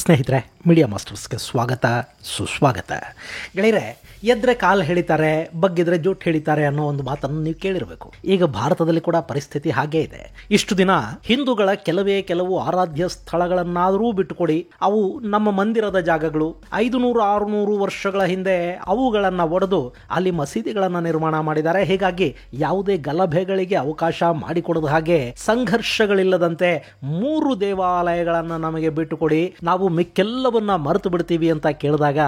ಸ್ನೇಹಿತರೆ, ಮೀಡಿಯಾ ಮಾಸ್ಟರ್ಸ್ಗೆ ಸ್ವಾಗತ ಸುಸ್ವಾಗತ. ಗೆಳೆಯರೆ, ಎದ್ರೆ ಕಾಲು ಹೇಳಿತಾರೆ, ಬಗ್ಗಿದ್ರೆ ಜೋಟ್ ಹೇಳಿತಾರೆ ಅನ್ನೋ ಒಂದು ಮಾತನ್ನು ನೀವು ಕೇಳಿರಬೇಕು. ಈಗ ಭಾರತದಲ್ಲಿ ಕೂಡ ಪರಿಸ್ಥಿತಿ ಹಾಗೇ ಇದೆ. ಇಷ್ಟು ದಿನ ಹಿಂದೂಗಳ ಕೆಲವು ಆರಾಧ್ಯ ಸ್ಥಳಗಳನ್ನಾದರೂ ಬಿಟ್ಟುಕೊಡಿ, ಅವು ನಮ್ಮ ಮಂದಿರದ ಜಾಗಗಳು. 500-600 ವರ್ಷಗಳ ಹಿಂದೆ ಅವುಗಳನ್ನು ಒಡೆದು ಅಲ್ಲಿ ಮಸೀದಿಗಳನ್ನು ನಿರ್ಮಾಣ ಮಾಡಿದ್ದಾರೆ. ಹೀಗಾಗಿ ಯಾವುದೇ ಗಲಭೆಗಳಿಗೆ ಅವಕಾಶ ಮಾಡಿಕೊಡದ ಹಾಗೆ, ಸಂಘರ್ಷಗಳಿಲ್ಲದಂತೆ 3 ದೇವಾಲಯಗಳನ್ನು ನಮಗೆ ಬಿಟ್ಟುಕೊಡಿ, ನಾವು ಮಿಕ್ಕೆಲ್ಲವನ್ನ ಮರೆತು ಬಿಡ್ತೀವಿ ಅಂತ ಕೇಳಿದಾಗ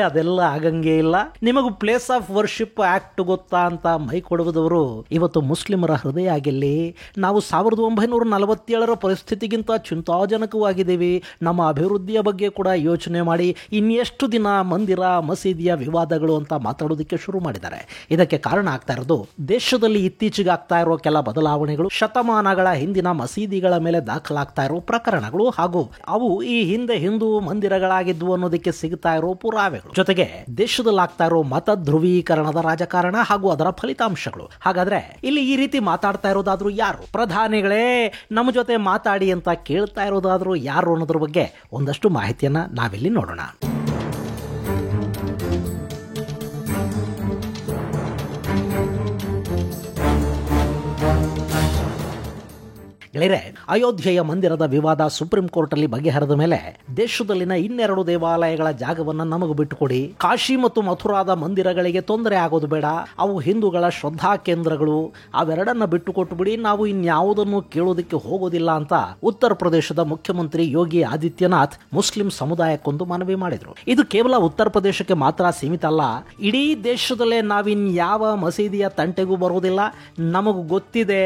ಅದೆಲ್ಲ ಆಗಂಗೇ ಇಲ್ಲ, ನಿಮಗೂ ಪ್ಲೇಸ್ ಆಫ್ ವರ್ಷಿಪ್ ಆಕ್ಟ್ ಗೊತ್ತಾ ಅಂತ ಮೈ ಕೊಡುವುದವರು ಇವತ್ತು ಮುಸ್ಲಿಮರ ಹೃದಯ ಆಗಿಲ್ಲಿ. ನಾವು 1947ರ ಪರಿಸ್ಥಿತಿಗಿಂತ ಚಿಂತಾಜನಕವಾಗಿದ್ದೀವಿ. ನಮ್ಮ ಅಭಿವೃದ್ಧಿಯ ಬಗ್ಗೆ ಕೂಡ ಯೋಚನೆ ಮಾಡಿ ಇನ್ನೆಷ್ಟು ದಿನ ಮಂದಿರ ಮಸೀದಿಯ ವಿವಾದಗಳು ಅಂತ ಮಾತಾಡೋದಕ್ಕೆ ಶುರು ಮಾಡಿದ್ದಾರೆ. ಇದಕ್ಕೆ ಕಾರಣ ಆಗ್ತಾ ಇರೋದು ದೇಶದಲ್ಲಿ ಇತ್ತೀಚೆಗೆ ಆಗ್ತಾ ಇರೋ ಕೆಲ ಬದಲಾವಣೆಗಳು, ಶತಮಾನಗಳ ಹಿಂದಿನ ಮಸೀದಿಗಳ ಮೇಲೆ ದಾಖಲಾಗ್ತಾ ಇರೋ ಪ್ರಕರಣಗಳು, ಹಾಗೂ ಅವು ಈ ಹಿಂದೆ ಹಿಂದೂ ಮಂದಿರಗಳಾಗಿದ್ವು ಅನ್ನೋದಕ್ಕೆ ಸಿಗ್ತಾ ಇರೋ ಪುರಾವೆಗಳು, ಜೊತೆಗೆ ದೇಶದಲ್ಲಿ ಆಗ್ತಾ ಇರೋ ಮತ ಧ್ರುವೀಕರಣದ ರಾಜಕಾರಣ ಹಾಗೂ ಅದರ ಫಲಿತಾಂಶಗಳು. ಹಾಗಾದ್ರೆ ಇಲ್ಲಿ ಈ ರೀತಿ ಮಾತಾಡ್ತಾ ಇರೋದಾದ್ರೂ ಯಾರು? ಪ್ರಧಾನಿಗಳೇ ನಮ್ಮ ಜೊತೆ ಮಾತಾಡಿ ಅಂತ ಕೇಳ್ತಾ ಇರೋದಾದ್ರೂ ಯಾರು ಅನ್ನೋದ್ರ ಬಗ್ಗೆ ಒಂದಷ್ಟು ಮಾಹಿತಿಯನ್ನ ನಾವಿಲ್ಲಿ ನೋಡೋಣ. ಗೆಳೆಯರೆ, ಅಯೋಧ್ಯೆಯ ಮಂದಿರದ ವಿವಾದ ಸುಪ್ರೀಂ ಕೋರ್ಟ್ ಅಲ್ಲಿ ಬಗೆಹರಿದ ಮೇಲೆ ದೇಶದಲ್ಲಿನ 2 ದೇವಾಲಯಗಳ ಜಾಗವನ್ನು ನಮಗೆ ಬಿಟ್ಟುಕೊಡಿ, ಕಾಶಿ ಮತ್ತು ಮಥುರಾದ ಮಂದಿರಗಳಿಗೆ ತೊಂದರೆ ಆಗೋದು ಬೇಡ, ಅವು ಹಿಂದೂಗಳ ಶ್ರದ್ಧಾ ಕೇಂದ್ರಗಳು, ಅವೆರಡನ್ನ ಬಿಟ್ಟುಕೊಟ್ಟು ಬಿಡಿ, ನಾವು ಇನ್ಯಾವುದನ್ನು ಕೇಳೋದಕ್ಕೆ ಹೋಗೋದಿಲ್ಲ ಅಂತ ಉತ್ತರ ಪ್ರದೇಶದ ಮುಖ್ಯಮಂತ್ರಿ ಯೋಗಿ ಆದಿತ್ಯನಾಥ್ ಮುಸ್ಲಿಂ ಸಮುದಾಯಕ್ಕೊಂದು ಮನವಿ ಮಾಡಿದ್ರು. ಇದು ಕೇವಲ ಉತ್ತರ ಪ್ರದೇಶಕ್ಕೆ ಮಾತ್ರ ಸೀಮಿತ ಅಲ್ಲ, ಇಡೀ ದೇಶದಲ್ಲೇ ನಾವಿನ್ಯಾವ ಮಸೀದಿಯ ತಂಟೆಗೂ ಬರೋದಿಲ್ಲ. ನಮಗೂ ಗೊತ್ತಿದೆ,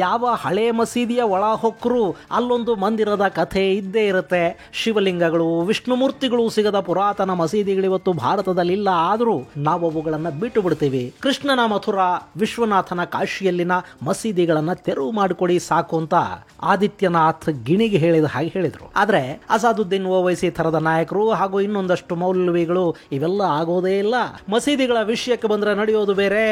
ಯಾವ ಹಳೆ ಮಸೀದಿಯ ಒಳ ಹೊಕ್ಕರು ಅಲ್ಲೊಂದು ಮಂದಿರದ ಕಥೆ ಇದ್ದೇ ಇರುತ್ತೆ. ಶಿವಲಿಂಗಗಳು, ವಿಷ್ಣು ಮೂರ್ತಿಗಳು ಸಿಗದ ಪುರಾತನ ಮಸೀದಿಗಳಿವತ್ತು ಭಾರತದಲ್ಲಿ ಇಲ್ಲ, ಆದರೂ ನಾವು ಅವುಗಳನ್ನು ಬಿಟ್ಟು ಬಿಡ್ತೀವಿ. ಕೃಷ್ಣನ ಮಥುರಾ, ವಿಶ್ವನಾಥನ ಕಾಶಿಯಲ್ಲಿನ ಮಸೀದಿಗಳನ್ನ ತೆರವು ಮಾಡಿಕೊಡಿ ಸಾಕು ಅಂತ ಆದಿತ್ಯನಾಥ್ ಗಿಣಿಗೆ ಹೇಳಿದ ಹಾಗೆ ಹೇಳಿದ್ರು. ಆದ್ರೆ ಅಸಾದುದ್ದೀನ್ ಓವೈಸಿ ಥರದ ನಾಯಕರು ಹಾಗೂ ಇನ್ನೊಂದಷ್ಟು ಮೌಲ್ವಿಗಳು ಇವೆಲ್ಲ ಆಗೋದೇ ಇಲ್ಲ. ಮಸೀದಿಗಳ ವಿಷಯಕ್ಕೆ ಬಂದ್ರೆ ನಡೆಯೋದು ಬೇರೆ,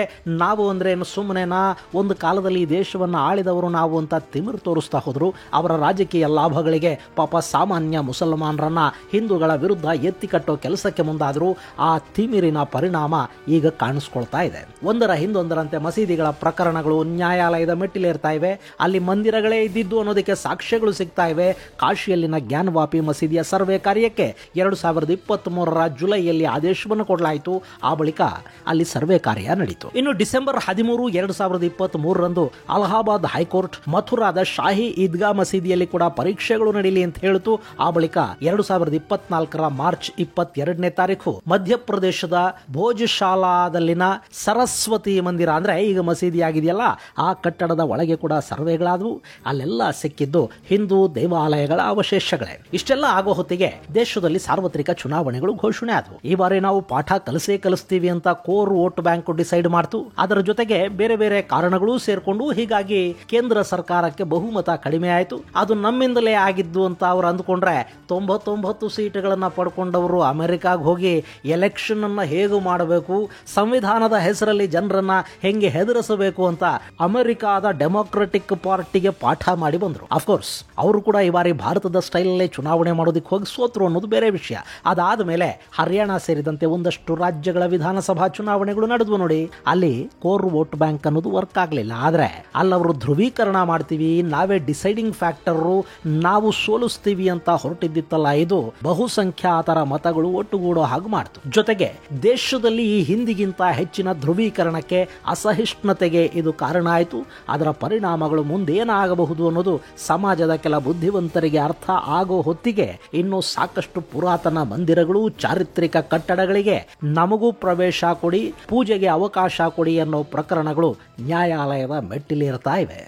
ನಾವು ಅಂದ್ರೆ ಸುಮ್ಮನೆನಾ, ಒಂದು ಕಾಲದಲ್ಲಿ ಈ ದೇಶವನ್ನ ಆಳಿದವರು ನಾವು ಅಂತ ತಿಮಿರು ತೋರಿಸ್ತಾ ಹೋದ್ರು. ಅವರ ರಾಜಕೀಯ ಲಾಭಗಳಿಗೆ ಪಾಪ ಸಾಮಾನ್ಯ ಮುಸಲ್ಮಾನರನ್ನ ಹಿಂದೂಗಳ ವಿರುದ್ಧ ಎತ್ತಿ ಕಟ್ಟೋ ಕೆಲಸಕ್ಕೆ ಮುಂದಾದ್ರು. ಆ ತಿಮಿರಿನ ಪರಿಣಾಮ ಈಗ ಕಾಣಿಸ್ಕೊಳ್ತಾ ಇದೆ. ಒಂದರ ಹಿಂದೊಂದರಂತೆ ಮಸೀದಿಗಳ ಪ್ರಕರಣಗಳು ನ್ಯಾಯಾಲಯದ ಮೆಟ್ಟಿಲೇರ್ತಾ ಇವೆ. ಅಲ್ಲಿ ಮಂದಿರಗಳೇ ಇದ್ದಿದ್ದು ಅನ್ನೋದಕ್ಕೆ ಸಾಕ್ಷ್ಯಗಳು ಸಿಗ್ತಾ ಇವೆ. ಕಾಶಿಯಲ್ಲಿನ ಜ್ಞಾನವಾಪಿ ಮಸೀದಿಯ ಸರ್ವೆ ಕಾರ್ಯಕ್ಕೆ 2023ರ ಜುಲೈಯಲ್ಲಿ ಆದೇಶವನ್ನು ಕೊಡಲಾಯಿತು. ಆ ಬಳಿಕ ಅಲ್ಲಿ ಸರ್ವೆ ಕಾರ್ಯ ನಡೀತು. ಇನ್ನು ಡಿಸೆಂಬರ್ 13, 2023ರಂದು ಅಲಹಾಬಾದ್ ಹೈಕೋರ್ಟ್ ಮಥುರಾದ ಶಾಹಿ ಈದ್ಗಾ ಮಸೀದಿಯಲ್ಲಿ ಕೂಡ ಪರೀಕ್ಷೆಗಳು ನಡೀಲಿ ಅಂತ ಹೇಳಿತು. ಆ ಬಳಿಕ 2024ರ ಮಾರ್ಚ್ 22ನೇ ತಾರೀಕು ಮಧ್ಯಪ್ರದೇಶದ ಭೋಜಶಾಲಾದಲ್ಲಿನ ಸರಸ್ವತಿ ಮಂದಿರ, ಅಂದ್ರೆ ಈಗ ಮಸೀದಿ ಆಗಿದೆಯಲ್ಲ, ಆ ಕಟ್ಟಡದ ಒಳಗೆ ಕೂಡ ಸರ್ವೆಗಳಾದವು. ಅಲ್ಲೆಲ್ಲ ಸಿಕ್ಕಿದ್ದು ಹಿಂದೂ ದೇವಾಲಯಗಳ ಅವಶೇಷಗಳೇ. ಇಷ್ಟೆಲ್ಲ ಆಗೋ ಹೊತ್ತಿಗೆ ದೇಶದಲ್ಲಿ ಸಾರ್ವತ್ರಿಕ ಚುನಾವಣೆಗಳು ಘೋಷಣೆ ಆದವು. ಈ ಬಾರಿ ನಾವು ಪಾಠ ಕಲಿಸ್ತೀವಿ ಅಂತ ಕೋರ್ ವೋಟ್ ಬ್ಯಾಂಕ್ ಡಿಸೈಡ್ ಮಾಡ್ತು. ಅದರ ಜೊತೆಗೆ ಬೇರೆ ಬೇರೆ ಕಾರಣಗಳು ಸೇರ್ಕೊಂಡು, ಹೀಗಾಗಿ ಕೇಂದ್ರ ಸರ್ಕಾರಕ್ಕೆ ಬಹುಮತ ಕಡಿಮೆ ಆಯಿತು. ಅದು ನಮ್ಮಿಂದಲೇ ಆಗಿದ್ದು ಅಂತ ಅವರು ಅಂದುಕೊಂಡ್ರೆ 99 ಸೀಟುಗಳನ್ನ ಪಡ್ಕೊಂಡವರು ಅಮೆರಿಕಾಗ್ ಹೋಗಿ ಎಲೆಕ್ಷನ್ ಅನ್ನ ಹೇಗೆ ಮಾಡಬೇಕು, ಸಂವಿಧಾನದ ಹೆಸರಲ್ಲಿ ಜನರನ್ನ ಹೆಂಗೆ ಹೆದರಿಸಬೇಕು ಅಂತ ಅಮೆರಿಕಾದ ಡೆಮೊಕ್ರೆಟಿಕ್ ಪಾರ್ಟಿಗೆ ಪಾಠ ಮಾಡಿ ಬಂದ್ರು. ಅಫ್ಕೋರ್ಸ್ ಅವರು ಕೂಡ ಈ ಬಾರಿ ಭಾರತದ ಸ್ಟೈಲಲ್ಲೇ ಚುನಾವಣೆ ಮಾಡೋದಕ್ಕೆ ಹೋಗಿ ಸೋತ್ರು ಅನ್ನೋದು ಬೇರೆ ವಿಷಯ. ಅದಾದ ಮೇಲೆ ಹರಿಯಾಣ ಸೇರಿದಂತೆ ಒಂದಷ್ಟು ರಾಜ್ಯಗಳ ವಿಧಾನಸಭಾ ಚುನಾವಣೆಗಳು ನಡೆದ್ವು ನೋಡಿ. ಅಲ್ಲಿ ಕೋರ್ ವೋಟ್ ಬ್ಯಾಂಕ್ ಅನ್ನೋದು ವರ್ಕ್ ಆಗಲಿಲ್ಲ. ಆದ್ರೆ ಅಲ್ಲವರು ಧ್ರುವೀಕರಣ ಮಾಡ್ತೀವಿ, ನಾವೇ ಡಿಸೈಡಿಂಗ್ ಫ್ಯಾಕ್ಟರ್, ನಾವು ಸೋಲಿಸ್ತೀವಿ ಅಂತ ಹೊರಟಿದ್ದಿತ್ತಲ್ಲ, ಇದು ಬಹುಸಂಖ್ಯಾತರ ಮತಗಳು ಒಟ್ಟುಗೂಡೋ ಹಾಗೆ ಮಾಡ್ತು. ಜೊತೆಗೆ ದೇಶದಲ್ಲಿ ಈ ಹಿಂದಿಗಿಂತ ಹೆಚ್ಚಿನ ಧ್ರುವೀಕರಣಕ್ಕೆ, ಅಸಹಿಷ್ಣುತೆಗೆ ಇದು ಕಾರಣ ಆಯಿತು. ಅದರ ಪರಿಣಾಮಗಳು ಮುಂದೇನಾಗಬಹುದು ಅನ್ನೋದು ಸಮಾಜದ ಕೆಲ ಬುದ್ಧಿವಂತರಿಗೆ ಅರ್ಥ ಆಗೋ ಹೊತ್ತಿಗೆ ಇನ್ನೂ ಸಾಕಷ್ಟು ಪುರಾತನ ಮಂದಿರಗಳು, ಚಾರಿತ್ರಿಕ ಕಟ್ಟಡಗಳಿಗೆ ನಮಗೂ ಪ್ರವೇಶ ಕೊಡಿ, ಪೂಜೆಗೆ ಅವಕಾಶ ಕೊಡಿ ಅನ್ನೋ ಪ್ರಕರಣಗಳು ನ್ಯಾಯಾಲಯದ ಮೆಟ್ಟಿಲೇರ್ತಾ ಇವೆ.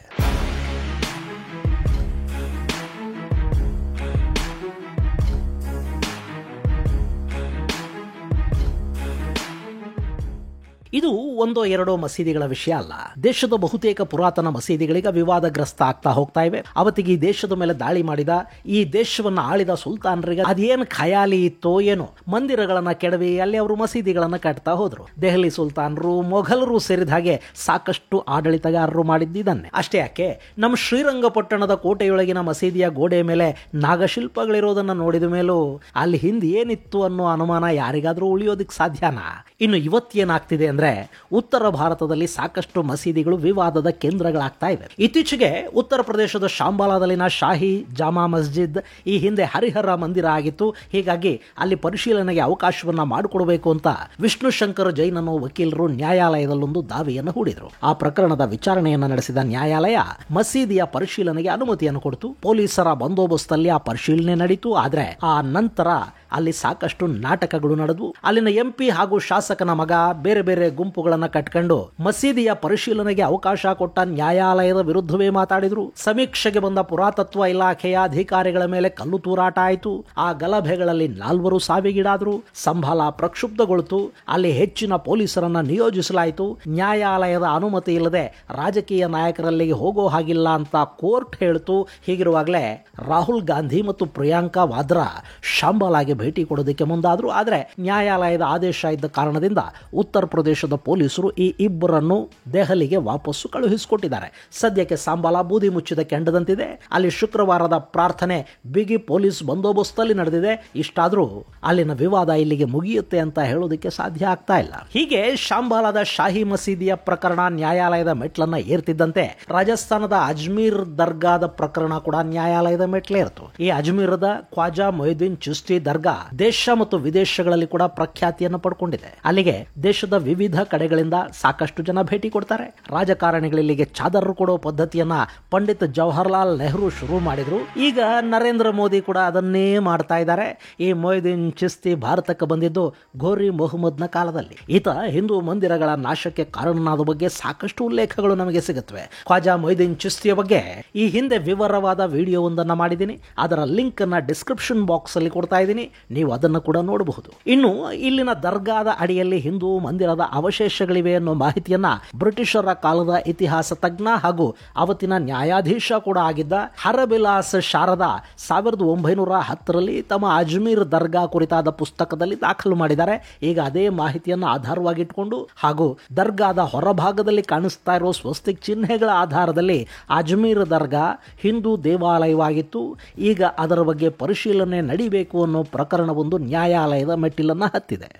ಇದು ಒಂದೋ ಎರಡೋ ಮಸೀದಿಗಳ ವಿಷಯ ಅಲ್ಲ. ದೇಶದ ಬಹುತೇಕ ಪುರಾತನ ಮಸೀದಿಗಳಿಗೆ ವಿವಾದಗ್ರಸ್ತ ಆಗ್ತಾ ಹೋಗ್ತಾ ಇವೆ. ಅವತ್ತಿಗೆ ಈ ದೇಶದ ಮೇಲೆ ದಾಳಿ ಮಾಡಿದ, ಈ ದೇಶವನ್ನು ಆಳಿದ ಸುಲ್ತಾನರಿಗೆ ಅದೇನು ಖಯಾಲಿ ಇತ್ತೋ ಏನೋ, ಮಂದಿರಗಳನ್ನ ಕೆಡವಿ ಅಲ್ಲಿ ಅವರು ಮಸೀದಿಗಳನ್ನ ಕಟ್ತಾ ಹೋದ್ರು. ದೆಹಲಿ ಸುಲ್ತಾನರು, ಮೊಘಲರು ಸೇರಿದ ಹಾಗೆ ಸಾಕಷ್ಟು ಆಡಳಿತಗಾರರು ಮಾಡಿದ್ದನ್ನೇ. ಅಷ್ಟೇ ಯಾಕೆ, ನಮ್ಮ ಶ್ರೀರಂಗಪಟ್ಟಣದ ಕೋಟೆಯೊಳಗಿನ ಮಸೀದಿಯ ಗೋಡೆ ಮೇಲೆ ನಾಗಶಿಲ್ಪಗಳಿರೋದನ್ನ ನೋಡಿದ ಮೇಲೂ ಅಲ್ಲಿ ಹಿಂದೆ ಏನಿತ್ತು ಅನ್ನೋ ಅನುಮಾನ ಯಾರಿಗಾದ್ರೂ ಉಳಿಯೋದಕ್ಕೆ ಸಾಧ್ಯನಾ? ಇನ್ನು ಇವತ್ತೇನಾಗ್ತಿದೆ ಅಂದ್ರೆ, ಉತ್ತರ ಭಾರತದಲ್ಲಿ ಸಾಕಷ್ಟು ಮಸೀದಿಗಳು ವಿವಾದದ ಕೇಂದ್ರಗಳಾಗ್ತಾ ಇವೆ. ಇತ್ತೀಚೆಗೆ ಉತ್ತರ ಪ್ರದೇಶದ ಶಾಂಬಾಲಾದಲ್ಲಿನ ಶಾಹಿ ಜಾಮಾ ಮಸ್ಜಿದ್ ಈ ಹಿಂದೆ ಹರಿಹರ ಮಂದಿರ ಆಗಿತ್ತು. ಹೀಗಾಗಿ ಅಲ್ಲಿ ಪರಿಶೀಲನೆಗೆ ಅವಕಾಶವನ್ನ ಮಾಡಿಕೊಡಬೇಕು ಅಂತ ವಿಷ್ಣು ಶಂಕರ್ ಜೈನ್ ಅನ್ನೋ ವಕೀಲರು ನ್ಯಾಯಾಲಯದಲ್ಲೊಂದು ದಾವೆಯನ್ನು ಹೂಡಿದ್ರು. ಆ ಪ್ರಕರಣದ ವಿಚಾರಣೆಯನ್ನು ನಡೆಸಿದ ನ್ಯಾಯಾಲಯ ಮಸೀದಿಯ ಪರಿಶೀಲನೆಗೆ ಅನುಮತಿಯನ್ನು ಕೊಡ್ತು. ಪೊಲೀಸರ ಬಂದೋಬಸ್ತಲ್ಲಿ ಆ ಪರಿಶೀಲನೆ ನಡೀತು. ಆದ್ರೆ ಆ ನಂತರ ಅಲ್ಲಿ ಸಾಕಷ್ಟು ನಾಟಕಗಳು ನಡೆದವು. ಅಲ್ಲಿನ ಎಂಪಿ ಹಾಗೂ ಶಾಸಕನ ಮಗ ಬೇರೆ ಬೇರೆ ಗುಂಪುಗಳನ್ನ ಕಟ್ಕೊಂಡು ಮಸೀದಿಯ ಪರಿಶೀಲನೆಗೆ ಅವಕಾಶ ಕೊಟ್ಟ ನ್ಯಾಯಾಲಯದ ವಿರುದ್ಧವೇ ಮಾತಾಡಿದ್ರು. ಸಮೀಕ್ಷೆಗೆ ಬಂದ ಪುರಾತತ್ವ ಇಲಾಖೆಯ ಅಧಿಕಾರಿಗಳ ಮೇಲೆ ಕಲ್ಲು ತೂರಾಟ ಆಯಿತು. ಆ ಗಲಭೆಗಳಲ್ಲಿ 4 ಸಾವಿಗೀಡಾದ್ರು. ಸಂಭಾಲ ಪ್ರಕ್ಷುಬ್ಧಗೊಳಿತು. ಅಲ್ಲಿ ಹೆಚ್ಚಿನ ಪೊಲೀಸರನ್ನ ನಿಯೋಜಿಸಲಾಯಿತು. ನ್ಯಾಯಾಲಯದ ಅನುಮತಿ ಇಲ್ಲದೆ ರಾಜಕೀಯ ನಾಯಕರಲ್ಲಿಗೆ ಹೋಗೋ ಹಾಗಿಲ್ಲ ಅಂತ ಕೋರ್ಟ್ ಹೇಳ್ತು. ಹೀಗಿರುವಾಗಲೇ ರಾಹುಲ್ ಗಾಂಧಿ ಮತ್ತು ಪ್ರಿಯಾಂಕಾ ವಾದ್ರಾ ಶಾಂಬಾಲಾಗೆ ಭೇಟಿ ಕೊಡೋದಕ್ಕೆ ಮುಂದಾದ್ರು. ಆದರೆ ನ್ಯಾಯಾಲಯದ ಆದೇಶ ಇದ್ದ ಕಾರಣದಿಂದ ಉತ್ತರ ಪ್ರದೇಶದ ಪೊಲೀಸರು ಈ ಇಬ್ಬರನ್ನು ದೆಹಲಿಗೆ ವಾಪಸ್ಸು ಕಳುಹಿಸಿಕೊಟ್ಟಿದ್ದಾರೆ. ಸದ್ಯಕ್ಕೆ ಸಾಂಬಾಲಾ ಬೂದಿ ಮುಚ್ಚಿದ ಕೆಂಡದಂತಿದೆ. ಅಲ್ಲಿ ಶುಕ್ರವಾರದ ಪ್ರಾರ್ಥನೆ ಬಿಗಿ ಪೊಲೀಸ್ ಬಂದೋಬಸ್ತಲ್ಲಿ ನಡೆದಿದೆ. ಇಷ್ಟಾದ್ರೂ ಅಲ್ಲಿನ ವಿವಾದ ಇಲ್ಲಿಗೆ ಮುಗಿಯುತ್ತೆ ಅಂತ ಹೇಳೋದಕ್ಕೆ ಸಾಧ್ಯ ಆಗ್ತಾ ಇಲ್ಲ. ಹೀಗೆ ಶಾಂಬಾಲಾದ ಶಾಹಿ ಮಸೀದಿಯ ಪ್ರಕರಣ ನ್ಯಾಯಾಲಯದ ಮೆಟ್ಲನ್ನ ಏರ್ತಿದ್ದಂತೆ ರಾಜಸ್ಥಾನದ ಅಜ್ಮೀರ್ ದರ್ಗಾದ ಪ್ರಕರಣ ಕೂಡ ನ್ಯಾಯಾಲಯದ ಮೆಟ್ಲೇರ್ತು. ಈ ಅಜ್ಮೀರದ ಖ್ವಾಜಾ ಮೊಹಿದ್ದೀನ್ ಚಿಶ್ತಿ ದರ್ಗಾ ದೇಶ ಮತ್ತು ವಿದೇಶಗಳಲ್ಲಿ ಕೂಡ ಪ್ರಖ್ಯಾತಿಯನ್ನು ಪಡ್ಕೊಂಡಿದೆ. ಅಲ್ಲಿಗೆ ದೇಶದ ವಿವಿಧ ಕಡೆಗಳಿಂದ ಸಾಕಷ್ಟು ಜನ ಭೇಟಿ ಕೊಡ್ತಾರೆ. ರಾಜಕಾರಣಿಗಳಿಗೆ ಚಾದರ್ ಕೊಡೋ ಪದ್ಧತಿಯನ್ನ ಪಂಡಿತ್ ಜವಾಹರ್ಲಾಲ್ ನೆಹರು ಶುರು ಮಾಡಿದ್ರು. ಈಗ ನರೇಂದ್ರ ಮೋದಿ ಕೂಡ ಅದನ್ನೇ ಮಾಡ್ತಾ ಇದ್ದಾರೆ. ಈ ಮೊಹಿದ್ದೀನ್ ಚಿಶ್ತಿ ಭಾರತಕ್ಕೆ ಬಂದಿದ್ದು ಘೋರಿ ಮೊಹಮ್ಮದ್ನ ಕಾಲದಲ್ಲಿ. ಈತ ಹಿಂದೂ ಮಂದಿರಗಳ ನಾಶಕ್ಕೆ ಕಾರಣನಾದ ಬಗ್ಗೆ ಸಾಕಷ್ಟು ಉಲ್ಲೇಖಗಳು ನಮಗೆ ಸಿಗುತ್ತವೆ. ಖ್ವಾಜಾ ಮೊಹಿದ್ದೀನ್ ಚಿಶ್ತಿಯ ಬಗ್ಗೆ ಈ ಹಿಂದೆ ವಿವರವಾದ ವಿಡಿಯೋವೊಂದನ್ನು ಮಾಡಿದ್ದೀನಿ. ಅದರ ಲಿಂಕ್ ಅನ್ನ ಡಿಸ್ಕ್ರಿಪ್ಷನ್ ಬಾಕ್ಸ್ ಅಲ್ಲಿ ಕೊಡ್ತಾ ಇದ್ದೀನಿ, ನೀವು ಅದನ್ನು ಕೂಡ ನೋಡಬಹುದು. ಇನ್ನು ಇಲ್ಲಿನ ದರ್ಗಾದ ಅಡಿಯಲ್ಲಿ ಹಿಂದೂ ಮಂದಿರದ ಅವಶೇಷಗಳಿವೆ ಅನ್ನೋ ಮಾಹಿತಿಯನ್ನ ಬ್ರಿಟಿಷರ ಕಾಲದ ಇತಿಹಾಸ ತಜ್ಞ ಹಾಗೂ ಅವತ್ತಿನ ನ್ಯಾಯಾಧೀಶ ಕೂಡ ಆಗಿದ್ದ ಹರಬಿಲಾಸ್ ಶಾರದಾ 1910ರಲ್ಲಿ ತಮ್ಮ ಅಜ್ಮೀರ್ ದರ್ಗಾ ಕುರಿತಾದ ಪುಸ್ತಕದಲ್ಲಿ ದಾಖಲು ಮಾಡಿದ್ದಾರೆ. ಈಗ ಅದೇ ಮಾಹಿತಿಯನ್ನು ಆಧಾರವಾಗಿಟ್ಕೊಂಡು ಹಾಗೂ ದರ್ಗಾದ ಹೊರಭಾಗದಲ್ಲಿ ಕಾಣಿಸ್ತಾ ಇರೋ ಸ್ವಸ್ತಿಕ್ ಚಿಹ್ನೆಗಳ ಆಧಾರದಲ್ಲಿ ಅಜ್ಮೀರ್ ದರ್ಗಾ ಹಿಂದೂ ದೇವಾಲಯವಾಗಿತ್ತು. ಈಗ ಅದರ ಬಗ್ಗೆ ಪರಿಶೀಲನೆ ನಡೀಬೇಕು ಅನ್ನೋ ಪ್ರಕರಣವೊಂದು ನ್ಯಾಯಾಲಯದ ಮೆಟ್ಟಿಲನ್ನ ಹತ್ತಿದೆ.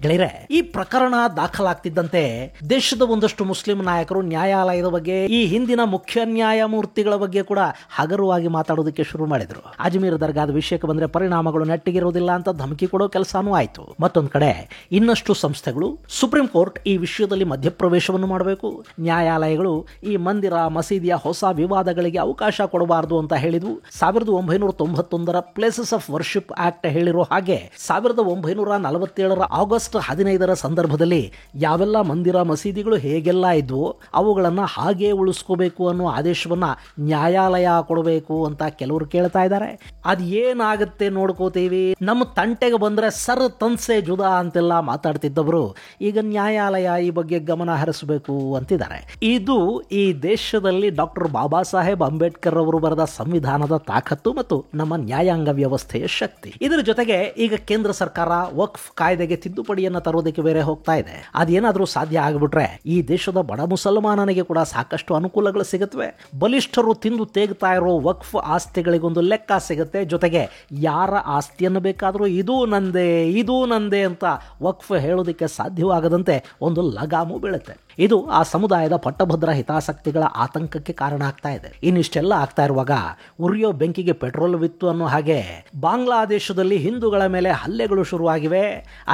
ಗೆಳೆಯರೆ, ಈ ಪ್ರಕರಣ ದಾಖಲಾಗ್ತಿದ್ದಂತೆ ದೇಶದ ಒಂದಷ್ಟು ಮುಸ್ಲಿಂ ನಾಯಕರು ನ್ಯಾಯಾಲಯದ ಬಗ್ಗೆ, ಈ ಹಿಂದಿನ ಮುಖ್ಯ ನ್ಯಾಯಮೂರ್ತಿಗಳ ಬಗ್ಗೆ ಕೂಡ ಹಗರವಾಗಿ ಮಾತಾಡೋದಕ್ಕೆ ಶುರು ಮಾಡಿದ್ರು. ಅಜ್ಮೀರ್ ದರ್ಗಾದ ವಿಷಯಕ್ಕೆ ಬಂದ್ರೆ ಪರಿಣಾಮಗಳು ನೆಟ್ಟಿಗಿರೋದಿಲ್ಲ ಅಂತ ಧಮಕಿ ಕೊಡೋ ಕೆಲಸನೂ ಆಯ್ತು. ಮತ್ತೊಂದು ಕಡೆ ಇನ್ನಷ್ಟು ಸಂಸ್ಥೆಗಳು ಸುಪ್ರೀಂ ಕೋರ್ಟ್ ಈ ವಿಷಯದಲ್ಲಿ ಮಧ್ಯಪ್ರವೇಶವನ್ನು ಮಾಡಬೇಕು, ನ್ಯಾಯಾಲಯಗಳು ಈ ಮಂದಿರ ಮಸೀದಿಯ ಹೊಸ ವಿವಾದಗಳಿಗೆ ಅವಕಾಶ ಕೊಡಬಾರದು ಅಂತ ಹೇಳಿದ್ವು. 1991ರ ಪ್ಲೇಸಸ್ ಆಫ್ ವರ್ಷಿಪ್ ಆಕ್ಟ್ ಹೇಳಿರೋ ಹಾಗೆ 1947ರ ಆಗಸ್ಟ್ 15ರ ಸಂದರ್ಭದಲ್ಲಿ ಯಾವೆಲ್ಲ ಮಂದಿರ ಮಸೀದಿಗಳು ಹೇಗೆಲ್ಲ ಇದ್ವೋ ಅವುಗಳನ್ನ ಹಾಗೆ ಉಳಿಸ್ಕೋಬೇಕು ಅನ್ನೋ ಆದೇಶವನ್ನ ನ್ಯಾಯಾಲಯ ಕೊಡಬೇಕು ಅಂತ ಕೆಲವರು ಕೇಳ್ತಾ ಇದ್ದಾರೆ. ಅದ್ ಏನಾಗುತ್ತೆ ನೋಡ್ಕೋತೀವಿ, ನಮ್ಮ ತಂಟೆಗೆ ಬಂದ್ರೆ ಸರ್ ತನ್ಸೆ ಜುದಾ ಅಂತೆಲ್ಲ ಮಾತಾಡ್ತಿದ್ದವರು ಈಗ ನ್ಯಾಯಾಲಯ ಈ ಬಗ್ಗೆ ಗಮನ ಹರಿಸಬೇಕು ಅಂತಿದ್ದಾರೆ. ಇದು ಈ ದೇಶದಲ್ಲಿ ಡಾಕ್ಟರ್ ಬಾಬಾ ಸಾಹೇಬ್ ಅಂಬೇಡ್ಕರ್ ಅವರು ಬರೆದ ಸಂವಿಧಾನದ ತಾಕತ್ತು ಮತ್ತು ನಮ್ಮ ನ್ಯಾಯಾಂಗ ವ್ಯವಸ್ಥೆಯ ಶಕ್ತಿ. ಇದರ ಜೊತೆಗೆ ಈಗ ಕೇಂದ್ರ ಸರ್ಕಾರ ವಕ್ಫ್ ಕಾಯ್ದೆಗೆ ತಿದ್ದುಪಡಿಯನ್ನ ತರೋದಕ್ಕೆ ಬೇರೆ ಹೋಗ್ತಾ ಇದೆ. ಅದೇನಾದ್ರೂ ಸಾಧ್ಯ ಆಗ್ಬಿಟ್ರೆ ಈ ದೇಶದ ಬಡ ಮುಸಲ್ಮಾನನಿಗೆ ಕೂಡ ಸಾಕಷ್ಟು ಅನುಕೂಲಗಳು ಸಿಗುತ್ತವೆ. ಬಲಿಷ್ಠರು ತಿಂದು ತೇಗ್ತಾ ಇರೋ ವಕ್ಫ್ ಆಸ್ತಿಗಳಿಗೊಂದು ಲೆಕ್ಕ ಸಿಗುತ್ತೆ. ಜೊತೆಗೆ ಯಾರ ಆಸ್ತಿಯನ್ನು ಬೇಕಾದರೂ ಇದು ನಂದೇ ಅಂತ ವಕ್ಫ್ ಹೇಳೋದಕ್ಕೆ ಸಾಧ್ಯವಾಗದಂತೆ ಒಂದು ಲಗಾಮು ಬೀಳುತ್ತೆ. ಇದು ಆ ಸಮುದಾಯದ ಪಟ್ಟಭದ್ರ ಹಿತಾಸಕ್ತಿಗಳ ಆತಂಕಕ್ಕೆ ಕಾರಣ ಆಗ್ತಾ ಇದೆ. ಇನ್ನಿಷ್ಟೆಲ್ಲ ಆಗ್ತಾ ಇರುವಾಗ ಉರಿಯೋ ಬೆಂಕಿಗೆ ಪೆಟ್ರೋಲ್ ವಿತ್ತು ಅನ್ನೋ ಹಾಗೆ ಬಾಂಗ್ಲಾದೇಶದಲ್ಲಿ ಹಿಂದೂಗಳ ಮೇಲೆ ಹಲ್ಲೆಗಳು ಶುರುವಾಗಿವೆ.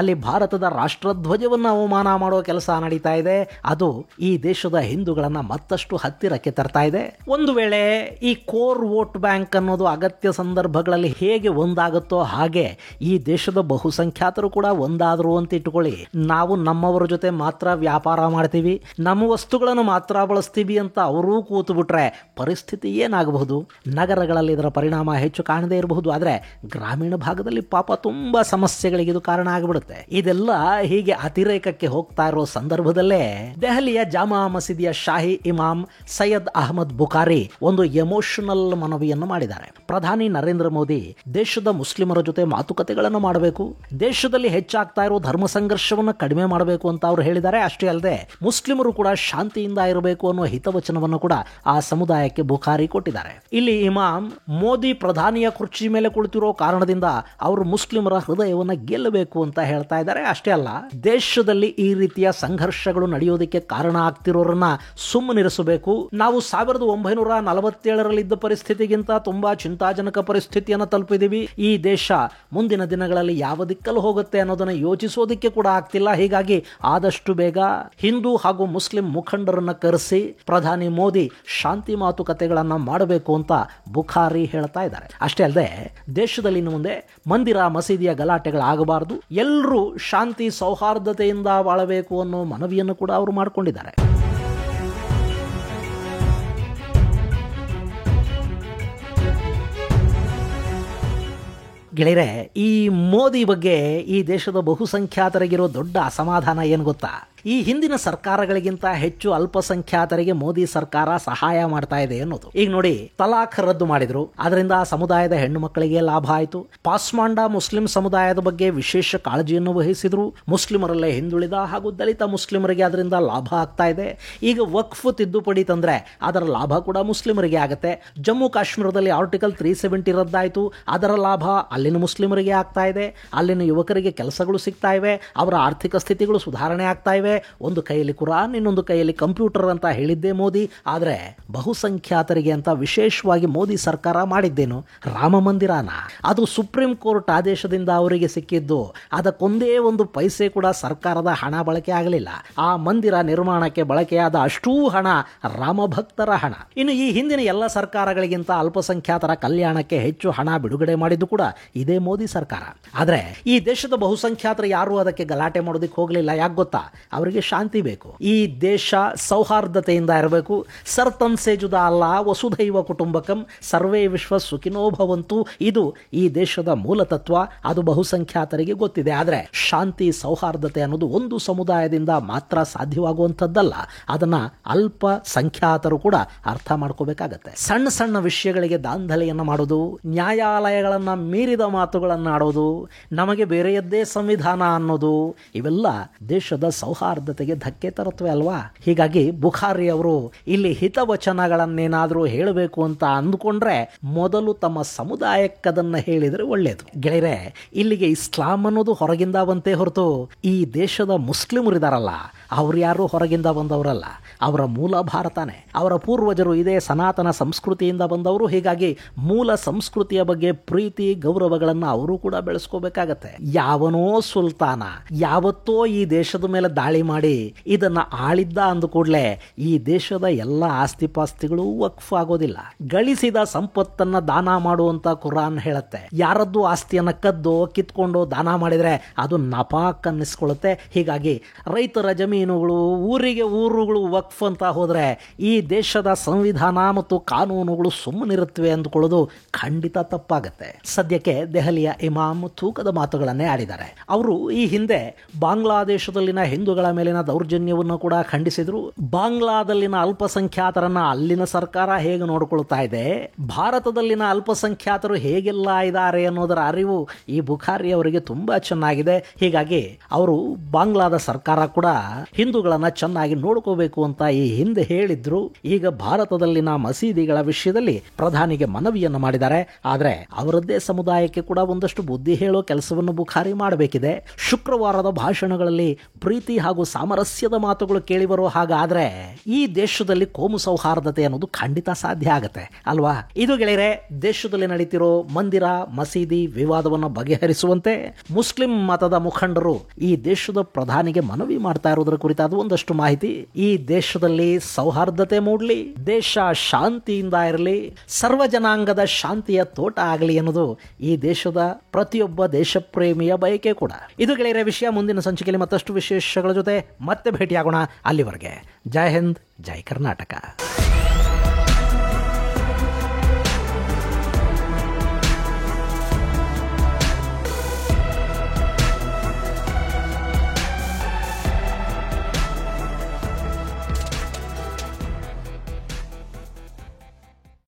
ಅಲ್ಲಿ ಭಾರತದ ರಾಷ್ಟ್ರಧ್ವಜವನ್ನು ಅವಮಾನ ಮಾಡೋ ಕೆಲಸ ನಡೀತಾ ಇದೆ. ಅದು ಈ ದೇಶದ ಹಿಂದೂಗಳನ್ನ ಮತ್ತಷ್ಟು ಹತ್ತಿರಕ್ಕೆ ತರ್ತಾ ಇದೆ. ಒಂದು ವೇಳೆ ಈ ಕೋರ್ ವೋಟ್ ಬ್ಯಾಂಕ್ ಅನ್ನೋದು ಅಗತ್ಯ ಸಂದರ್ಭಗಳಲ್ಲಿ ಹೇಗೆ ಒಂದಾಗುತ್ತೋ ಹಾಗೆ ಈ ದೇಶದ ಬಹುಸಂಖ್ಯಾತರು ಕೂಡ ಒಂದಾದ್ರು ಅಂತ ಇಟ್ಟುಕೊಳ್ಳಿ. ನಾವು ನಮ್ಮವರ ಜೊತೆ ಮಾತ್ರ ವ್ಯಾಪಾರ ಮಾಡ್ತೀವಿ, ಬಳಸ್ತೀವಿ, ನಮ್ಮ ವಸ್ತುಗಳನ್ನು ಮಾತ್ರ ಬಳಸ್ತೀವಿ ಅಂತ ಅವರೂ ಕೂತು ಬಿಟ್ರೆ ಪರಿಸ್ಥಿತಿ ಏನಾಗಬಹುದು? ನಗರಗಳಲ್ಲಿ ಇದರ ಪರಿಣಾಮ ಹೆಚ್ಚು ಕಾಣದೇ ಇರಬಹುದು, ಆದರೆ ಗ್ರಾಮೀಣ ಭಾಗದಲ್ಲಿ ಪಾಪ ತುಂಬಾ ಸಮಸ್ಯೆಗಳಿಗೆ ಇದು ಕಾರಣ ಆಗಿಬಿಡುತ್ತೆ. ಇದೆಲ್ಲ ಹೀಗೆ ಅತಿರೇಕಕ್ಕೆ ಹೋಗ್ತಾ ಇರೋ ಸಂದರ್ಭದಲ್ಲೇ ದೆಹಲಿಯ ಜಾಮಾ ಮಸೀದಿಯ ಶಾಹಿ ಇಮಾಮ್ ಸೈಯದ್ ಅಹಮದ್ ಬುಖಾರಿ ಒಂದು ಎಮೋಷನಲ್ ಮನವಿಯನ್ನು ಮಾಡಿದ್ದಾರೆ. ಪ್ರಧಾನಿ ನರೇಂದ್ರ ಮೋದಿ ದೇಶದ ಮುಸ್ಲಿಮರ ಜೊತೆ ಮಾತುಕತೆಗಳನ್ನು ಮಾಡಬೇಕು, ದೇಶದಲ್ಲಿ ಹೆಚ್ಚಾಗ್ತಾ ಇರೋ ಧರ್ಮ ಸಂಘರ್ಷವನ್ನು ಕಡಿಮೆ ಮಾಡಬೇಕು ಅಂತ ಅವರು ಹೇಳಿದ್ದಾರೆ. ಅಷ್ಟೇ ಅಲ್ಲದೆ ಮುಸ್ಲಿಮರು ಕೂಡ ಶಾಂತಿಯಿಂದ ಇರಬೇಕು ಅನ್ನೋ ಹಿತವಚನವನ್ನು ಕೂಡ ಆ ಸಮುದಾಯಕ್ಕೆ ಬುಖಾರಿ ಕೊಟ್ಟಿದ್ದಾರೆ. ಇಲ್ಲಿ ಇಮಾಮ್ ಮೋದಿ ಪ್ರಧಾನಿಯ ಕುರ್ಚಿ ಮೇಲೆ ಕುಳಿತಿರೋ ಕಾರಣದಿಂದ ಅವರು ಮುಸ್ಲಿಮರ ಹೃದಯವನ್ನು ಗೆಲ್ಲಬೇಕು ಅಂತ ಹೇಳ್ತಾ ಇದ್ದಾರೆ. ಅಷ್ಟೇ ಅಲ್ಲ, ದೇಶದಲ್ಲಿ ಈ ರೀತಿಯ ಸಂಘರ್ಷಗಳು ನಡೆಯೋದಕ್ಕೆ ಕಾರಣ ಆಗ್ತಿರೋರನ್ನ ಸುಮ್ಮನಿರಿಸಬೇಕು. ನಾವು 1947 ಪರಿಸ್ಥಿತಿಗಿಂತ ತುಂಬಾ ಚಿಂತಾಜನಕ ಪರಿಸ್ಥಿತಿಯನ್ನು ತಲುಪಿದೀವಿ. ಈ ದೇಶ ಮುಂದಿನ ದಿನಗಳಲ್ಲಿ ಯಾವ ದಿಕ್ಕಲ್ಲಿ ಹೋಗುತ್ತೆ ಅನ್ನೋದನ್ನ ಯೋಚಿಸೋದಕ್ಕೆ ಕೂಡ ಆಗ್ತಿಲ್ಲ. ಹೀಗಾಗಿ ಆದಷ್ಟು ಬೇಗ ಹಿಂದೂ ಹಾಗೂ ಮುಸ್ಲಿಂ ಮುಖಂಡರನ್ನ ಕರೆಸಿ ಪ್ರಧಾನಿ ಮೋದಿ ಶಾಂತಿ ಮಾತುಕತೆಗಳನ್ನ ಮಾಡಬೇಕು ಅಂತ ಬುಖಾರಿ ಹೇಳ್ತಾ ಇದ್ದಾರೆ. ಅಷ್ಟೇ ಅಲ್ಲದೆ ದೇಶದಲ್ಲಿ ಇನ್ನು ಮುಂದೆ ಮಂದಿರ ಮಸೀದಿಯ ಗಲಾಟೆಗಳಾಗಬಾರದು, ಎಲ್ಲರೂ ಶಾಂತಿ ಸೌಹಾರ್ದತೆಯಿಂದ ಬಾಳಬೇಕು ಅನ್ನೋ ಮನವಿಯನ್ನು ಕೂಡ ಅವರು ಮಾಡಿಕೊಂಡಿದ್ದಾರೆ. ಗೆಳೆಯರೆ, ಈ ಮೋದಿ ಬಗ್ಗೆ ಈ ದೇಶದ ಬಹುಸಂಖ್ಯಾತರಿಗಿರೋ ದೊಡ್ಡ ಅಸಮಾಧಾನ ಏನು ಗೊತ್ತಾ? ಈ ಹಿಂದಿನ ಸರ್ಕಾರಗಳಿಗಿಂತ ಹೆಚ್ಚು ಅಲ್ಪಸಂಖ್ಯಾತರಿಗೆ ಮೋದಿ ಸರ್ಕಾರ ಸಹಾಯ ಮಾಡ್ತಾ ಇದೆ ಅನ್ನೋದು. ಈಗ ನೋಡಿ, ತಲಾಖ್ ರದ್ದು ಮಾಡಿದ್ರು, ಅದರಿಂದ ಆ ಸಮುದಾಯದ ಹೆಣ್ಣು ಮಕ್ಕಳಿಗೆ ಲಾಭ ಆಯಿತು. ಪಾಸ್ಮಾಂಡ ಮುಸ್ಲಿಂ ಸಮುದಾಯದ ಬಗ್ಗೆ ವಿಶೇಷ ಕಾಳಜಿಯನ್ನು ವಹಿಸಿದ್ರು. ಮುಸ್ಲಿಮರಲ್ಲೇ ಹಿಂದುಳಿದ ಹಾಗೂ ದಲಿತ ಮುಸ್ಲಿಮರಿಗೆ ಅದರಿಂದ ಲಾಭ ಆಗ್ತಾ ಇದೆ. ಈಗ ವಕ್ಫ್ ತಿದ್ದುಪಡಿ ತಂದ್ರೆ ಅದರ ಲಾಭ ಕೂಡ ಮುಸ್ಲಿಮರಿಗೆ ಆಗುತ್ತೆ. ಜಮ್ಮು ಕಾಶ್ಮೀರದಲ್ಲಿ ಆರ್ಟಿಕಲ್ 370 ರದ್ದಾಯಿತು, ಅದರ ಲಾಭ ಅಲ್ಲಿನ ಮುಸ್ಲಿಮರಿಗೆ ಆಗ್ತಾ ಇದೆ. ಅಲ್ಲಿನ ಯುವಕರಿಗೆ ಕೆಲಸಗಳು ಸಿಗ್ತಾ ಇವೆ, ಅವರ ಆರ್ಥಿಕ ಸ್ಥಿತಿಗಳು ಸುಧಾರಣೆ ಆಗ್ತಾ ಇವೆ. ಒಂದು ಕೈಯಲ್ಲಿ ಕುರಾನ್, ಇನ್ನೊಂದು ಕೈಯಲ್ಲಿ ಕಂಪ್ಯೂಟರ್ ಅಂತ ಹೇಳಿದ್ದೇ ಮೋದಿ. ಆದರೆ ಬಹುಸಂಖ್ಯಾತರಿಗೆ ಅಂತ ವಿಶೇಷವಾಗಿ ಮೋದಿ ಸರ್ಕಾರ ಮಾಡಿದ್ದೇನು? ರಾಮ ಮಂದಿರನ. ಅದು ಸುಪ್ರೀಂ ಕೋರ್ಟ್ ಆದೇಶದಿಂದ ಅವರಿಗೆ ಸಿಕ್ಕಿದ್ದು. ಅದಕ್ಕೊಂದೇ ಒಂದು ಪೈಸೆ ಕೂಡ ಸರ್ಕಾರದ ಹಣ ಬಳಕೆ ಆಗಲಿಲ್ಲ. ಆ ಮಂದಿರ ನಿರ್ಮಾಣಕ್ಕೆ ಬಳಕೆಯಾದ ಅಷ್ಟೂ ಹಣ ರಾಮಭಕ್ತರ ಹಣ. ಇನ್ನು ಈ ಹಿಂದಿನ ಎಲ್ಲ ಸರ್ಕಾರಗಳಿಗಿಂತ ಅಲ್ಪಸಂಖ್ಯಾತರ ಕಲ್ಯಾಣಕ್ಕೆ ಹೆಚ್ಚು ಹಣ ಬಿಡುಗಡೆ ಮಾಡಿದ್ದು ಕೂಡ ಇದೇ ಮೋದಿ ಸರ್ಕಾರ. ಆದರೆ ಈ ದೇಶದ ಬಹುಸಂಖ್ಯಾತರು ಯಾರು ಅದಕ್ಕೆ ಗಲಾಟೆ ಮಾಡೋದಕ್ಕೆ ಹೋಗಲಿಲ್ಲ. ಯಾಕೆ ಗೊತ್ತಾ? ಅವರಿಗೆ ಶಾಂತಿ ಬೇಕು. ಈ ದೇಶ ಸೌಹಾರ್ದತೆಯಿಂದ ಇರಬೇಕು. ಸರ್ತನ್ ಸೇಜುದ ಅಲ್ಲ, ವಸುಧೈವ ಕುಟುಂಬಕಂ, ಸರ್ವೇ ವಿಶ್ವ ಸುಖಿನೋ ಭವಂತು. ಇದು ಈ ದೇಶದ ಮೂಲ ತತ್ವ. ಅದು ಬಹುಸಂಖ್ಯಾತರಿಗೆ ಗೊತ್ತಿದೆ. ಆದರೆ ಶಾಂತಿ ಸೌಹಾರ್ದತೆ ಅನ್ನೋದು ಒಂದು ಸಮುದಾಯದಿಂದ ಮಾತ್ರ ಸಾಧ್ಯವಾಗುವಂಥದ್ದಲ್ಲ. ಅದನ್ನ ಅಲ್ಪ ಸಂಖ್ಯಾತರು ಕೂಡ ಅರ್ಥ ಮಾಡ್ಕೋಬೇಕಾಗತ್ತೆ. ಸಣ್ಣ ಸಣ್ಣ ವಿಷಯಗಳಿಗೆ ದಾಂಧಲೆಯನ್ನು ಮಾಡೋದು, ನ್ಯಾಯಾಲಯಗಳನ್ನ ಮೀರಿದ ಮಾತುಗಳನ್ನು ಆಡೋದು, ನಮಗೆ ಬೇರೆಯದ್ದೇ ಸಂವಿಧಾನ ಅನ್ನೋದು, ಇವೆಲ್ಲ ದೇಶದ ಸೌಹಾರ್ದತೆಗೆ ಧಕ್ಕೆ ತರುತ್ತವೆ ಅಲ್ವಾ? ಹೀಗಾಗಿ ಬುಖಾರಿ ಅವರು ಇಲ್ಲಿ ಹಿತವಚನಗಳನ್ನೇನಾದರೂ ಹೇಳಬೇಕು ಅಂತ ಅಂದುಕೊಂಡ್ರೆ ಮೊದಲು ತಮ್ಮ ಸಮುದಾಯಕ್ಕದನ್ನ ಹೇಳಿದರೆ ಒಳ್ಳೆಯದು. ಗೆಳೆಯರೆ, ಇಲ್ಲಿಗೆ ಇಸ್ಲಾಂ ಅನ್ನೋದು ಹೊರಗಿಂದ ಬಂತೇ ಹೊರತು ಈ ದೇಶದ ಮುಸ್ಲಿಮರಿದಾರಲ್ಲ, ಅವ್ರು ಯಾರು ಹೊರಗಿಂದ ಬಂದವರಲ್ಲ. ಅವರ ಮೂಲ ಭಾರತನೇ. ಅವರ ಪೂರ್ವಜರು ಇದೇ ಸನಾತನ ಸಂಸ್ಕೃತಿಯಿಂದ ಬಂದವರು. ಹೀಗಾಗಿ ಮೂಲ ಸಂಸ್ಕೃತಿಯ ಬಗ್ಗೆ ಪ್ರೀತಿ ಗೌರವಗಳನ್ನು ಅವರು ಕೂಡ ಬೆಳೆಸ್ಕೋಬೇಕಾಗತ್ತೆ. ಯಾವನೋ ಸುಲ್ತಾನ ಯಾವತ್ತೋ ಈ ದೇಶದ ಮೇಲೆ ದಾಳಿ ಮಾಡಿ ಇದನ್ನ ಆಳಿದ್ದ ಅಂದ ಕೂಡಲೇ ಈ ದೇಶದ ಎಲ್ಲ ಆಸ್ತಿಪಾಸ್ತಿಗಳು ವಕ್ಫ್ ಆಗೋದಿಲ್ಲ. ಗಳಿಸಿದ ಸಂಪತ್ತನ್ನ ದಾನ ಮಾಡುವಂತ ಕುರಾನ್ ಹೇಳುತ್ತೆ. ಯಾರದ್ದು ಆಸ್ತಿಯನ್ನ ಕದ್ದೋ ಕಿತ್ಕೊಂಡೋ ದಾನ ಮಾಡಿದ್ರೆ ಅದು ನಪಾಕ್ ಅನ್ನಿಸ್ಕೊಳ್ಳುತ್ತೆ. ಹೀಗಾಗಿ ರೈತರ ಜಮೀನುಗಳು, ಊರುಗಳು ವಕ್ಫ್ ಅಂತ ಹೋದ್ರೆ ಈ ದೇಶದ ಸಂವಿಧಾನ ಮತ್ತು ಕಾನೂನುಗಳು ಸುಮ್ಮನಿರುತ್ತವೆ ಅಂದ್ಕೊಳ್ಳೋದು ಖಂಡಿತ ತಪ್ಪಾಗತ್ತೆ. ಸದ್ಯಕ್ಕೆ ದೆಹಲಿಯ ಇಮಾಮ್ ತೂಕದ ಮಾತುಗಳನ್ನೇ ಆಡಿದ್ದಾರೆ. ಅವರು ಈ ಹಿಂದೆ ಬಾಂಗ್ಲಾದೇಶದಲ್ಲಿನ ಹಿಂದೂಗಳ ಮೇಲಿನ ದೌರ್ಜನ್ಯವನ್ನು ಕೂಡ ಖಂಡಿಸಿದ್ರು. ಬಾಂಗ್ಲಾದಲ್ಲಿನ ಅಲ್ಪಸಂಖ್ಯಾತರನ್ನ ಅಲ್ಲಿನ ಸರ್ಕಾರ ಹೇಗೆ ನೋಡಿಕೊಳ್ತಾ ಇದೆ, ಭಾರತದಲ್ಲಿನ ಅಲ್ಪಸಂಖ್ಯಾತರು ಹೇಗೆಲ್ಲ ಇದ್ದಾರೆ ಅನ್ನೋದರ ಅರಿವು ಈ ಬುಖಾರಿ ಅವರಿಗೆ ತುಂಬಾ ಚೆನ್ನಾಗಿದೆ. ಹೀಗಾಗಿ ಅವರು ಬಾಂಗ್ಲಾದ ಸರ್ಕಾರ ಕೂಡ ಹಿಂದೂಗಳನ್ನ ಚೆನ್ನಾಗಿ ನೋಡ್ಕೋಬೇಕು ಅಂತ ಈ ಹಿಂದೆ ಹೇಳಿದ್ರು. ಈಗ ಭಾರತದಲ್ಲಿನ ಮಸೀದಿಗಳ ವಿಷಯದಲ್ಲಿ ಪ್ರಧಾನಿಗೆ ಮನವಿಯನ್ನು ಮಾಡಿದ್ದಾರೆ. ಆದರೆ ಅವರದ್ದೇ ಸಮುದಾಯಕ್ಕೆ ಕೂಡ ಒಂದಷ್ಟು ಬುದ್ಧಿ ಹೇಳೋ ಕೆಲಸವನ್ನು ಬುಖಾರಿ ಮಾಡಬೇಕಿದೆ. ಶುಕ್ರವಾರದ ಭಾಷಣಗಳಲ್ಲಿ ಪ್ರೀತಿ ಹಾಗೂ ಸಾಮರಸ್ಯದ ಮಾತುಗಳು ಕೇಳಿ ಬರೋ ಹಾಗಾದ್ರೆ ಈ ದೇಶದಲ್ಲಿ ಕೋಮು ಸೌಹಾರ್ದತೆ ಅನ್ನೋದು ಖಂಡಿತ ಸಾಧ್ಯ ಆಗತ್ತೆ ಅಲ್ವಾ? ಇದು ಗೆಳೆಯರೆ, ದೇಶದಲ್ಲಿ ನಡೀತಿರೋ ಮಂದಿರ ಮಸೀದಿ ವಿವಾದವನ್ನು ಬಗೆಹರಿಸುವಂತೆ ಮುಸ್ಲಿಂ ಮತದ ಮುಖಂಡರು ಈ ದೇಶದ ಪ್ರಧಾನಿಗೆ ಮನವಿ ಮಾಡ್ತಾ ಇರೋದರ ಕುರಿತಾದ ಒಂದಷ್ಟು ಮಾಹಿತಿ. ಈ ದೇಶದಲ್ಲಿ ಸೌಹಾರ್ದತೆ ಮೂಡಲಿ, ದೇಶ ಶಾಂತಿಯಿಂದ ಇರಲಿ, ಸರ್ವ ಜನಾಂಗದ ಶಾಂತಿಯ ತೋಟ ಆಗಲಿ ಅನ್ನೋದು ಈ ದೇಶದ ಪ್ರತಿಯೊಬ್ಬ ದೇಶ ಪ್ರೇಮಿಯ ಬಯಕೆ ಕೂಡ. ಇದು ಗೆಳೆಯರ ವಿಷಯ. ಮುಂದಿನ ಸಂಚಿಕೆಯಲ್ಲಿ ಮತ್ತಷ್ಟು ವಿಶೇಷಗಳ ಜೊತೆ ಜೊತೆ ಮತ್ತೆ ಭೇಟಿಯಾಗೋಣ. ಅಲ್ಲಿವರೆಗೆ ಜೈ ಹಿಂದ್, ಜೈ ಕರ್ನಾಟಕ.